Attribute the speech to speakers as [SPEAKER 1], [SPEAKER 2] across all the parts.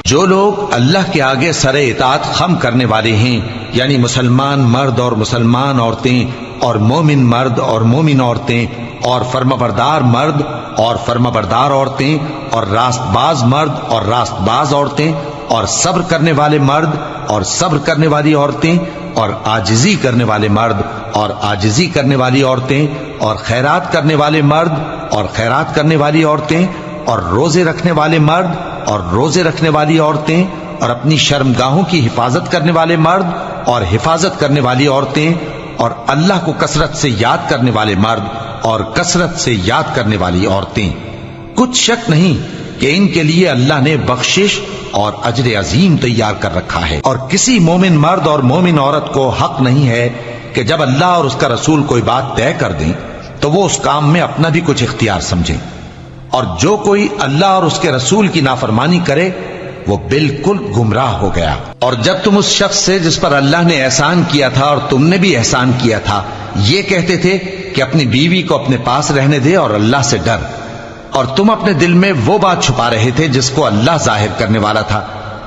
[SPEAKER 1] جو لوگ اللہ کے آگے سر اطاعت خم کرنے والے ہیں، یعنی مسلمان مرد اور مسلمان عورتیں اور مومن مرد اور مومن عورتیں اور فرمانبردار مرد اور فرمانبردار عورتیں اور راست باز مرد اور راست باز عورتیں اور صبر کرنے والے مرد اور صبر کرنے والی عورتیں اور عاجزی کرنے والے مرد اور عاجزی کرنے والی عورتیں اور خیرات کرنے والے مرد اور خیرات کرنے والی عورتیں اور روزے رکھنے والے مرد اور روزے رکھنے والی عورتیں اور اپنی شرمگاہوں کی حفاظت کرنے والے مرد اور حفاظت کرنے والی عورتیں اور اللہ کو کثرت سے یاد کرنے والے مرد اور کثرت سے یاد کرنے والی عورتیں۔ کچھ شک نہیں کہ ان کے لیے اللہ نے بخشش اور اجر عظیم تیار کر رکھا ہے، اور کسی مومن مرد اور مومن عورت کو حق نہیں ہے کہ جب اللہ اور اس کا رسول کوئی بات طے کر دیں تو وہ اس کام میں اپنا بھی کچھ اختیار سمجھیں، اور جو کوئی اللہ اور اس کے رسول کی نافرمانی کرے وہ بالکل گمراہ ہو گیا۔ اور جب تم اس شخص سے جس پر اللہ نے احسان کیا تھا اور تم نے بھی احسان کیا تھا یہ کہتے تھے کہ اپنی بیوی کو اپنے پاس رہنے دے اور اللہ سے ڈر، اور تم اپنے دل میں وہ بات چھپا رہے تھے جس کو اللہ ظاہر کرنے والا تھا،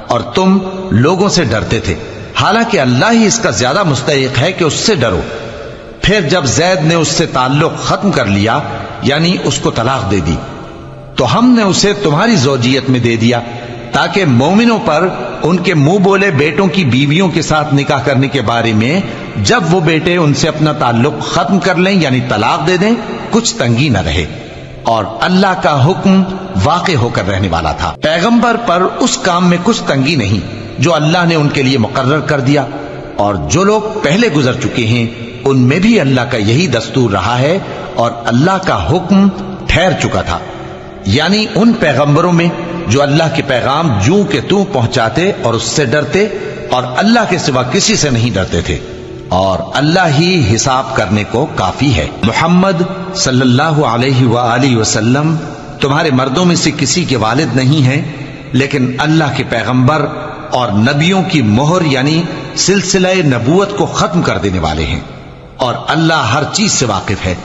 [SPEAKER 1] اور تم لوگوں سے ڈرتے تھے، حالانکہ اللہ ہی اس کا زیادہ مستحق ہے کہ اس سے ڈرو۔ پھر جب زید نے اس سے تعلق ختم کر لیا، یعنی اس کو طلاق دے دی، تو ہم نے اسے تمہاری زوجیت میں دے دیا تاکہ مومنوں پر ان کے منہ بولے بیٹوں کی بیویوں کے ساتھ نکاح کرنے کے بارے میں جب وہ بیٹے ان سے اپنا تعلق ختم کر لیں یعنی طلاق دے دیں کچھ تنگی نہ رہے، اور اللہ کا حکم واقع ہو کر رہنے والا تھا۔ پیغمبر پر اس کام میں کچھ تنگی نہیں جو اللہ نے ان کے لیے مقرر کر دیا، اور جو لوگ پہلے گزر چکے ہیں ان میں بھی اللہ کا یہی دستور رہا ہے، اور اللہ کا حکم ٹھہر چکا تھا، یعنی ان پیغمبروں میں جو اللہ کے پیغام جوں کہ توں پہنچاتے اور اس سے ڈرتے اور اللہ کے سوا کسی سے نہیں ڈرتے تھے، اور اللہ ہی حساب کرنے کو کافی ہے۔ محمد صلی اللہ علیہ وآلہ وسلم تمہارے مردوں میں سے کسی کے والد نہیں ہیں، لیکن اللہ کے پیغمبر اور نبیوں کی مہر یعنی سلسلہ نبوت کو ختم کر دینے والے ہیں، اور اللہ ہر چیز سے واقف ہے۔